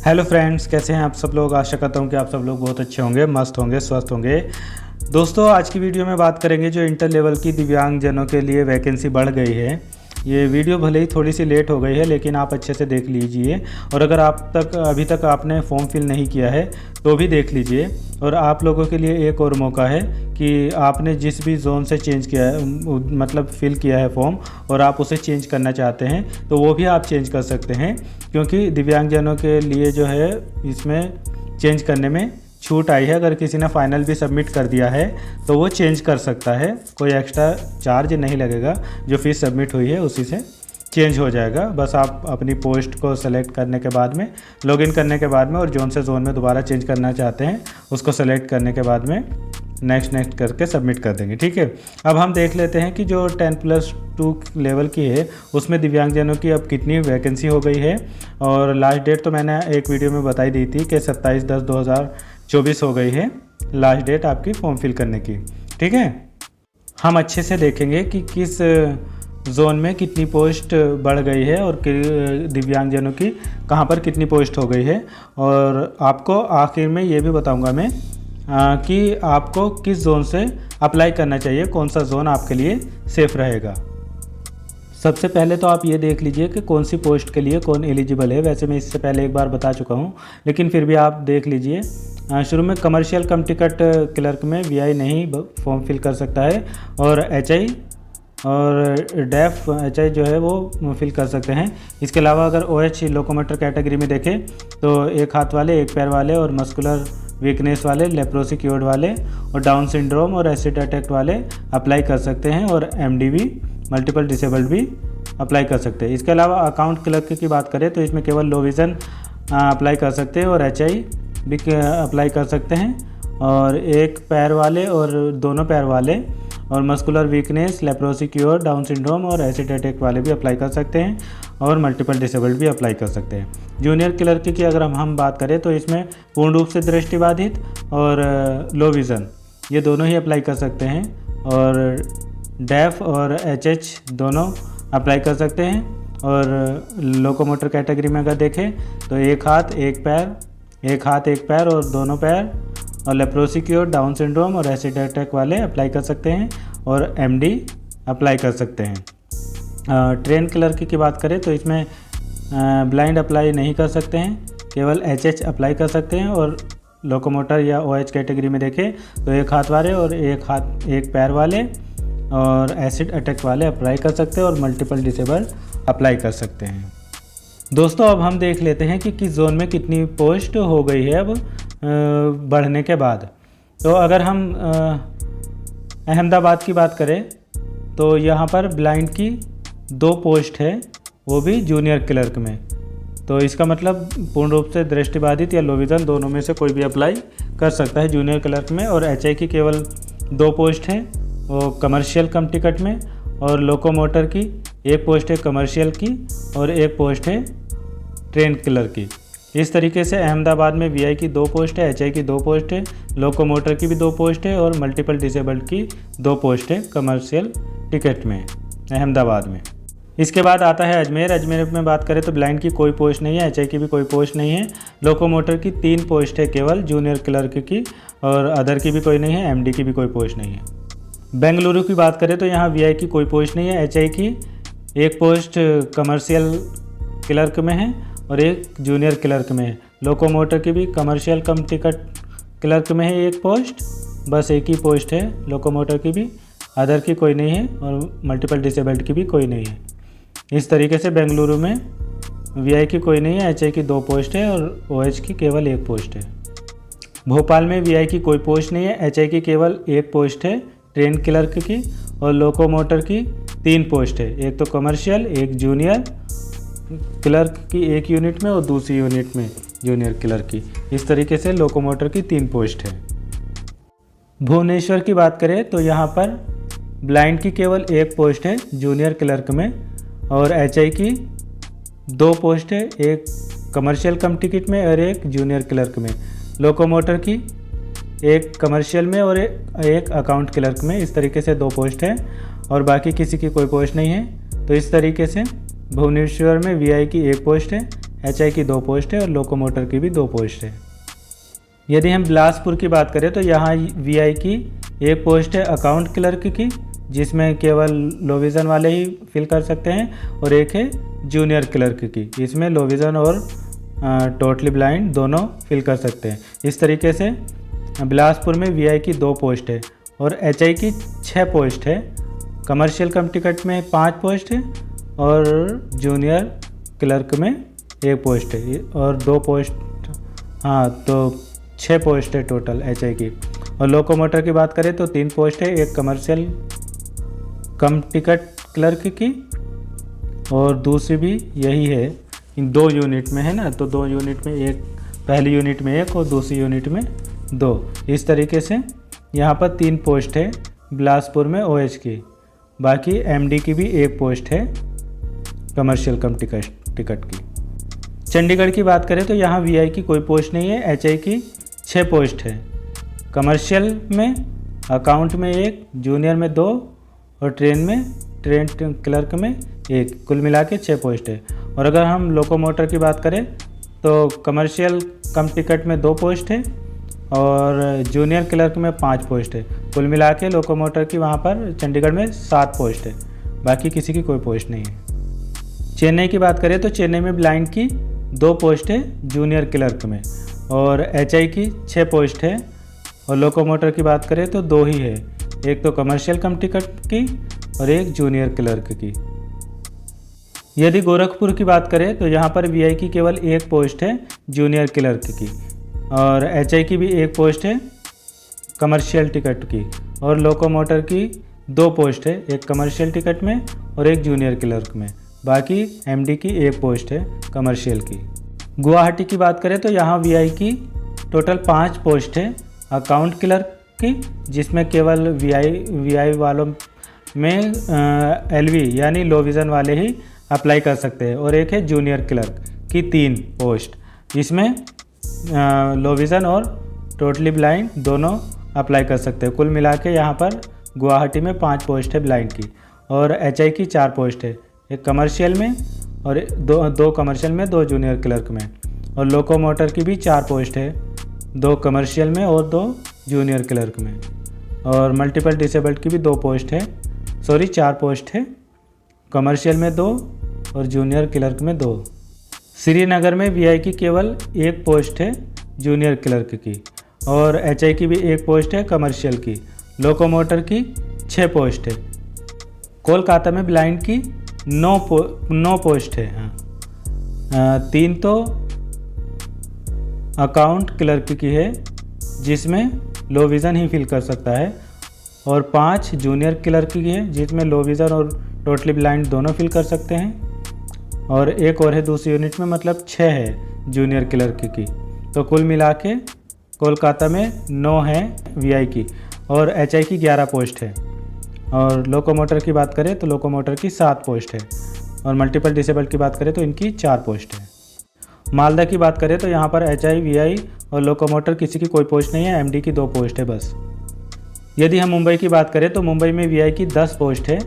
Hello friends, कैसे हैं आप सब लोग। आशा करता हूं कि आप सब लोग बहुत अच्छे होंगे, मस्त होंगे, स्वस्थ होंगे। दोस्तों, आज की वीडियो में बात करेंगे जो इंटर लेवल की दिव्यांगजनों के लिए वैकेंसी बढ़ गई है। ये वीडियो भले ही थोड़ी सी लेट हो गई है, लेकिन आप अच्छे से देख लीजिए। और अगर अभी तक आपने फॉर्म फिल नहीं किया है तो भी देख लीजिए। और आप लोगों के लिए एक और मौका है कि आपने जिस भी जोन से चेंज किया है, मतलब फिल किया है फॉर्म, और आप उसे चेंज करना चाहते हैं तो वो भी आप चेंज कर सकते हैं, क्योंकि दिव्यांगजनों के लिए जो है इसमें चेंज करने में छूट आई है। अगर किसी ने फाइनल भी सबमिट कर दिया है तो वो चेंज कर सकता है, कोई एक्स्ट्रा चार्ज नहीं लगेगा। जो फीस सबमिट हुई है उसी से चेंज हो जाएगा। बस आप अपनी पोस्ट को सेलेक्ट करने के बाद में, लॉगिन करने के बाद में, और जोन से जोन में दोबारा चेंज करना चाहते हैं उसको सेलेक्ट करने के बाद में नेक्स्ट करके सबमिट कर देंगे। ठीक है, अब हम देख लेते हैं कि जो 10+2 लेवल की है उसमें दिव्यांगजनों की अब कितनी वैकेंसी हो गई है। और लास्ट डेट तो मैंने एक वीडियो में बताई दी थी कि 27/10/2024 हो गई है लास्ट डेट आपकी फॉर्म फिल करने की। ठीक है, हम अच्छे से देखेंगे कि किस जोन में कितनी पोस्ट बढ़ गई है और दिव्यांगजनों की कहाँ पर कितनी पोस्ट हो गई है। और आपको आखिर में ये भी बताऊंगा मैं कि आपको किस जोन से अप्लाई करना चाहिए, कौन सा जोन आपके लिए सेफ रहेगा। सबसे पहले तो आप ये देख लीजिए कि कौन सी पोस्ट के लिए कौन एलिजिबल है। वैसे मैं इससे पहले एक बार बता चुका हूँ, लेकिन फिर भी आप देख लीजिए। शुरू में कमर्शियल कम टिकट क्लर्क में वीआई नहीं फॉर्म फिल कर सकता है, और एचआई और डेफ एचआई जो है वो फिल कर सकते हैं। इसके अलावा अगर ओएच लोकोमोटर कैटेगरी में देखें तो एक हाथ वाले, एक पैर वाले, और मस्कुलर वीकनेस वाले, लेप्रोसी क्योर्ड वाले, और डाउन सिंड्रोम और एसिड अटैक वाले अप्लाई कर सकते हैं। और एमडीवी मल्टीपल डिसेबल्ड भी अप्लाई कर सकते हैं। इसके अलावा अकाउंट क्लर्क की बात करें तो इसमें केवल लो विज़न अप्लाई कर सकते हैं, और एचआई भी अप्लाई कर सकते हैं। और एक पैर वाले और दोनों पैर वाले, और muscular weakness, leprosy cure, down syndrome और एसिड अटैक वाले भी अप्लाई कर सकते हैं, और मल्टीपल डिसेबल्ड भी अप्लाई कर सकते हैं। जूनियर क्लर्क की अगर हम बात करें तो इसमें पूर्ण रूप से दृष्टिबाधित और लो विज़न ये दोनों ही अप्लाई कर सकते हैं, और डेफ और एचएच दोनों अप्लाई कर सकते हैं। और लोकोमोटर कैटेगरी में अगर देखें तो एक हाथ एक पैर और दोनों पैर, और लेप्रोसी क्योर, डाउन सिंड्रोम और एसिड अटैक वाले अप्लाई कर सकते हैं, और एमडी अप्लाई कर सकते हैं। ट्रेन क्लर्क की बात करें तो इसमें ब्लाइंड अप्लाई नहीं कर सकते हैं, केवल एचएच अप्लाई कर सकते हैं। और लोकोमोटर या ओएच कैटेगरी में देखें तो एक हाथ वाले और एक पैर वाले और एसिड अटैक वाले अप्लाई कर सकते हैं, और मल्टीपल डिसेबल अप्लाई कर सकते हैं। दोस्तों, अब हम देख लेते हैं कि किस जोन में कितनी पोस्ट हो गई है अब बढ़ने के बाद। तो अगर हम अहमदाबाद की बात करें तो यहाँ पर ब्लाइंड की 2 पोस्ट है, वो भी जूनियर क्लर्क में। तो इसका मतलब पूर्ण रूप से दृष्टिबाधित या लो विज़न दोनों में से कोई भी अप्लाई कर सकता है जूनियर क्लर्क में। और एचआई की केवल 2 पोस्ट हैं, वो कमर्शियल कम टिकट में। और लोकोमोटर की 1 पोस्ट है कमर्शियल की, और 1 पोस्ट है ट्रेन क्लर्क की। इस तरीके से अहमदाबाद में वीआई की 2 पोस्ट है, एचआई की 2 पोस्ट है, लोकोमोटर की भी 2 पोस्ट है, और मल्टीपल डिसेबल्ड की 2 पोस्ट है कमर्शियल टिकट में अहमदाबाद में। इसके बाद आता है अजमेर। अजमेर में बात करें तो ब्लाइंड की कोई पोस्ट नहीं है, एचआई की भी कोई पोस्ट नहीं है, लोकोमोटर की 3 पोस्ट है केवल जूनियर क्लर्क की, और अदर की भी कोई नहीं है, एमडी की भी कोई पोस्ट नहीं है। बेंगलुरु की बात करें तो यहाँ वीआई की कोई पोस्ट नहीं है, एचआई की 1 पोस्ट कमर्शियल क्लर्क में है और 1 जूनियर क्लर्क में है। लोकोमोटर की भी कमर्शियल कम टिकट क्लर्क में है 1 पोस्ट, बस 1 ही पोस्ट है लोकोमोटर की भी, अदर की कोई नहीं है, और मल्टीपल डिसेबल्ड की भी कोई नहीं है। इस तरीके से बेंगलुरु में वीआई की कोई नहीं है, एचआई की 2 पोस्ट है, और ओएच की केवल 1 पोस्ट है। भोपाल में वीआई की कोई पोस्ट नहीं है, एचआई की केवल 1 पोस्ट है ट्रेन क्लर्क की, और लोकोमोटर की 3 पोस्ट है, एक तो कमर्शियल, एक जूनियर क्लर्क की 1 यूनिट में, और दूसरी यूनिट में जूनियर क्लर्क की। इस तरीके से लोकोमोटर की 3 पोस्ट है। भुवनेश्वर की बात करें तो यहाँ पर ब्लाइंड की केवल 1 पोस्ट है जूनियर क्लर्क में, और एचआई की 2 पोस्ट है, एक कमर्शियल कम टिकट में और एक जूनियर क्लर्क में। लोकोमोटर की 1 कमर्शियल में और एक अकाउंट क्लर्क में। इस तरीके से 2 पोस्ट है, और बाकी किसी की कोई पोस्ट नहीं है। तो इस तरीके से भुवनेश्वर में वीआई की 1 पोस्ट है, HI की 2 पोस्ट है और लोकोमोटर की भी 2 पोस्ट है। यदि हम बिलासपुर की बात करें तो यहाँ VI की एक पोस्ट है अकाउंट क्लर्क की, जिसमें केवल लो विज़न वाले ही फिल कर सकते हैं, और एक है जूनियर क्लर्क की, इसमें लो विज़न और टोटली ब्लाइंड दोनों फिल कर सकते हैं। इस तरीके से बिलासपुर में VI की 2 पोस्ट है और HI की 6 पोस्ट है। कमर्शियल कम टिकट में 5 पोस्ट है और जूनियर क्लर्क में 1 पोस्ट है और 2 पोस्ट, हाँ तो 6 पोस्ट है टोटल HI की। और लोकोमोटर की बात करें तो 3 पोस्ट है, एक कमर्शियल कम टिकट क्लर्क की और दूसरी भी यही है, इन 2 यूनिट में है ना, तो 2 यूनिट में एक, पहली यूनिट में 1 और दूसरी यूनिट में 2। इस तरीके से यहाँ पर 3 पोस्ट है बिलासपुर में OH की। बाकी MD की भी 1 पोस्ट है कमर्शियल कम टिकट की। चंडीगढ़ की बात करें तो यहाँ VI की कोई पोस्ट नहीं है, HI की 6 पोस्ट है। कमर्शियल में अकाउंट में 1, जूनियर में 2 और ट्रेन क्लर्क में 1, कुल मिला के 6 पोस्ट है। और अगर हम लोकोमोटर की बात करें तो कमर्शियल कम टिकट में 2 पोस्ट है और जूनियर क्लर्क में 5 पोस्ट है, कुल मिला के लोकोमोटर की वहाँ पर चंडीगढ़ में 7 पोस्ट है। बाकी किसी की कोई पोस्ट नहीं है। चेन्नई की बात करें तो चेन्नई में ब्लाइंड की 2 पोस्ट है जूनियर क्लर्क में और HI की 6 पोस्ट है। और लोकोमोटर की बात करें तो 2 ही है, एक तो कमर्शियल कम टिकट की और एक जूनियर क्लर्क की। यदि गोरखपुर की बात करें तो यहाँ पर VI की केवल 1 पोस्ट है जूनियर क्लर्क की और HI की भी 1 पोस्ट है कमर्शियल टिकट की और लोकोमोटर की 2 पोस्ट है, एक कमर्शियल टिकट में और एक जूनियर क्लर्क में। बाकी MD की 1 पोस्ट है कमर्शियल की। गुवाहाटी की बात करें तो यहाँ VI की टोटल 5 पोस्ट है अकाउंट क्लर्क की, जिसमें केवल VI वालों में LV यानी लो विज़न वाले ही अप्लाई कर सकते हैं और एक है जूनियर क्लर्क की 3 पोस्ट, जिसमें लो विज़न और टोटली ब्लाइंड दोनों अप्लाई कर सकते हैं। कुल मिला के यहाँ पर गुवाहाटी में 5 पोस्ट है ब्लाइंड की और HI की 4 पोस्ट है, एक कमर्शियल में और 2 कमर्शियल में, 2 जूनियर क्लर्क में। और लोकोमोटर की भी 4 पोस्ट है, 2 कमर्शियल में और 2 जूनियर क्लर्क में। और मल्टीपल डिसेबल्ड की भी 2 पोस्ट है, 4 पोस्ट है, कमर्शियल में 2 और जूनियर क्लर्क में 2। श्रीनगर में VI की केवल 1 पोस्ट है जूनियर क्लर्क की और HI की भी 1 पोस्ट है कमर्शियल की। लोकोमोटर की 6 पोस्ट है। कोलकाता में ब्लाइंड की 9 पोस्ट है, हाँ 3 तो अकाउंट क्लर्क की है, जिसमें लो विज़न ही फिल कर सकता है, और 5 जूनियर क्लर्क की है, जिसमें लो विज़न और टोटली ब्लाइंड दोनों फिल कर सकते हैं, और एक और है दूसरी यूनिट में, मतलब 6 है जूनियर क्लर्क की। तो कुल मिला के कोलकाता में 9 है VI की और HI की 11 पोस्ट है। और लोकोमोटर की बात करें तो लोकोमोटर की 7 पोस्ट है और मल्टीपल डिसेबल्ड की बात करें तो इनकी 4 पोस्ट है। मालदा की बात करें तो यहाँ पर HI, VI और लोकोमोटर किसी की कोई पोस्ट नहीं है, MD की 2 पोस्ट है बस। यदि हम मुंबई की बात करें तो मुंबई में VI की 10 पोस्ट है,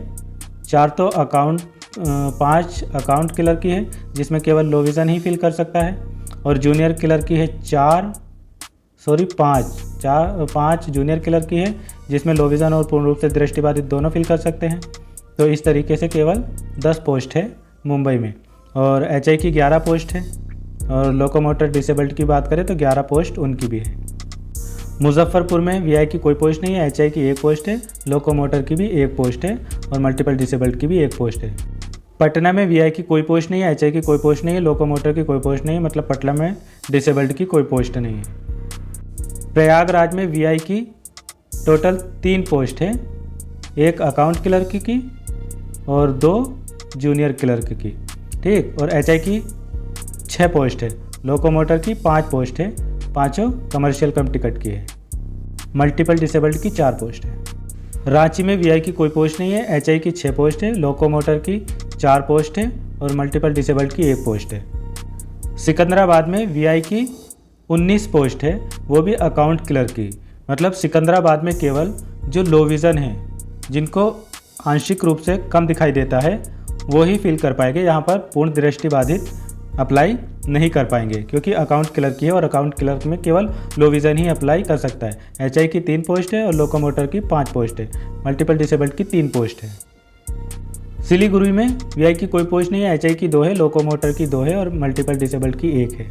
5 अकाउंट क्लर्क की है, जिसमें केवल लो विज़न ही फिल कर सकता है, और जूनियर क्लर्क की है 5 जूनियर क्लर्क की है, जिसमें लो विज़न और पूर्ण रूप से दृष्टिबाधित दोनों फिल कर सकते हैं। तो इस तरीके से केवल 10 पोस्ट है मुंबई में, और HI की 11 पोस्ट है, और लोकोमोटर डिसेबल्ड की बात करें तो 11 पोस्ट उनकी भी है। मुजफ्फरपुर में VI की कोई पोस्ट नहीं है, HI की 1 पोस्ट है, लोकोमोटर की भी 1 पोस्ट है और मल्टीपल डिसेबल्ड की भी 1 पोस्ट है। पटना में VI की कोई पोस्ट नहीं है, HI की कोई पोस्ट नहीं है, लोकोमोटर की कोई पोस्ट नहीं है, मतलब पटना में डिसेबल्ड की कोई पोस्ट नहीं है। प्रयागराज में VI की टोटल 3 पोस्ट है, एक अकाउंट क्लर्क की और 2 जूनियर क्लर्क की, ठीक। और HI की 6 पोस्ट है, लोकोमोटर की 5 पोस्ट है, 5 कमर्शियल कम टिकट की है, मल्टीपल डिसेबल्ड की 4 पोस्ट है। रांची में VI की कोई पोस्ट नहीं है, HI की 6 पोस्ट है, लोकोमोटर की 4 पोस्ट है और मल्टीपल डिसेबल्ड की 1 पोस्ट है। सिकंदराबाद में VI की 19 पोस्ट है, वो भी अकाउंट क्लर्क की, मतलब सिकंदराबाद में केवल जो लो विज़न है, जिनको आंशिक रूप से कम दिखाई देता है, वो ही फिल कर पाएंगे। यहाँ पर पूर्ण दृष्टिबाधित अप्लाई नहीं कर पाएंगे, क्योंकि अकाउंट क्लर्क की है और अकाउंट क्लर्क में केवल लो विज़न ही अप्लाई कर सकता है। एचआई की 3 पोस्ट है और लोकोमोटर की 5 पोस्ट है। मल्टीपल डिसेबल्ड की 3 पोस्ट है। सिलीगुड़ी में वीआई की कोई पोस्ट नहीं है, एचआई की 2 है, लोकोमोटर की 2 है और मल्टीपल डिसेबल्ड की 1 है।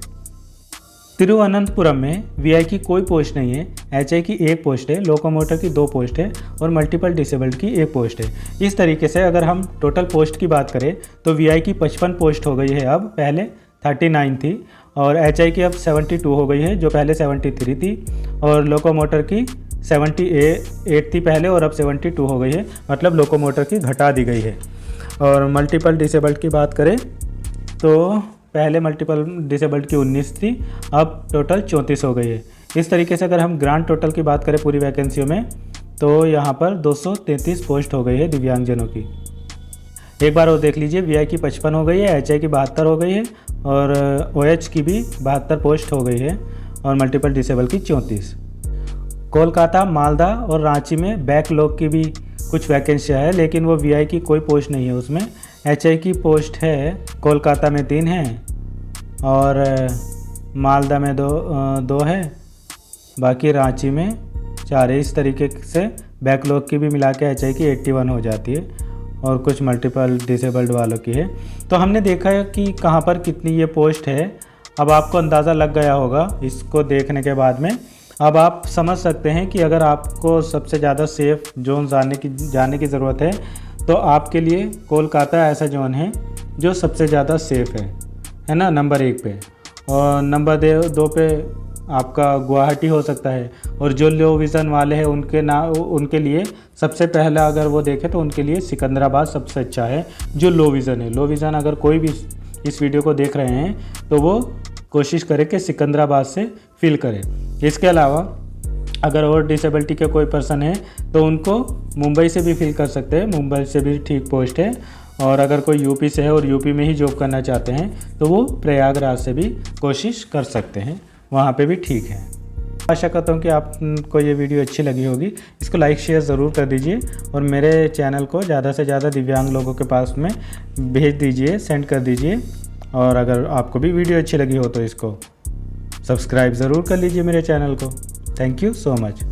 तिरुवनंतपुरम में वीआई की कोई पोस्ट नहीं है, एचआई की 1 पोस्ट है, लोकोमोटर की 2 पोस्ट है और मल्टीपल डिसेबल्ड की 1 पोस्ट है। इस तरीके से अगर हम टोटल पोस्ट की बात करें तो वीआई की 55 पोस्ट हो गई है, अब पहले 39 थी, और एचआई की अब 72 हो गई है, जो पहले 73 थी, और लोकोमोटर की 78 थी पहले और अब 72 हो गई है, मतलब लोकोमोटर की घटा दी गई है। और मल्टीपल डिसेबल्ड की बात करें तो पहले मल्टीपल डिसेबल्ड की 19 थी, अब टोटल 34 हो गई है। इस तरीके से अगर हम ग्रांड टोटल की बात करें पूरी वैकेंसियों में तो यहाँ पर 233 पोस्ट हो गई है दिव्यांगजनों की। एक बार और देख लीजिए, वीआई की 55 हो गई है, एचआई की 72 हो गई है और ओएच की भी 72 पोस्ट हो गई है और मल्टीपल डिसेबल की 34। कोलकाता, मालदा और रांची में बैकलॉग की भी कुछ वैकेंसियाँ है, लेकिन वो वीआई की कोई पोस्ट नहीं है उसमें। एचआई की पोस्ट है, कोलकाता में 3 है और मालदा में 2 है, बाकी रांची में 4 है। इस तरीके से बैकलॉग की भी मिला के एचआई की 81 हो जाती है और कुछ मल्टीपल डिसेबल्ड वालों की है। तो हमने देखा है कि कहाँ पर कितनी ये पोस्ट है। अब आपको अंदाज़ा लग गया होगा इसको देखने के बाद में। अब आप समझ सकते हैं कि अगर आपको सबसे ज़्यादा सेफ़ जोन जाने की ज़रूरत है तो आपके लिए कोलकाता ऐसा जोन है जो सबसे ज़्यादा सेफ़ है ना, नंबर 1 पे। और नंबर 2 पे आपका गुवाहाटी हो सकता है। और जो लो विज़न वाले हैं उनके लिए सबसे पहला अगर वो देखें तो उनके लिए सिकंदराबाद सबसे अच्छा है, जो लो विज़न है। लो विज़न अगर कोई भी इस वीडियो को देख रहे हैं तो वो कोशिश करें कि सिकंदराबाद से फिल करें। इसके अलावा अगर और डिसेबिलिटी के कोई पर्सन है तो उनको मुंबई से भी फिल कर सकते हैं, मुंबई से भी ठीक पोस्ट है। और अगर कोई यूपी से है और यूपी में ही जॉब करना चाहते हैं तो वो प्रयागराज से भी कोशिश कर सकते हैं, वहाँ पे भी ठीक है। आशा करता हूँ कि आपको ये वीडियो अच्छी लगी होगी। इसको लाइक शेयर ज़रूर कर दीजिए और मेरे चैनल को ज़्यादा से ज़्यादा दिव्यांग लोगों के पास में भेज दीजिए, सेंड कर दीजिए। और अगर आपको भी वीडियो अच्छी लगी हो तो इसको सब्सक्राइब ज़रूर कर लीजिए मेरे चैनल को। Thank you so much.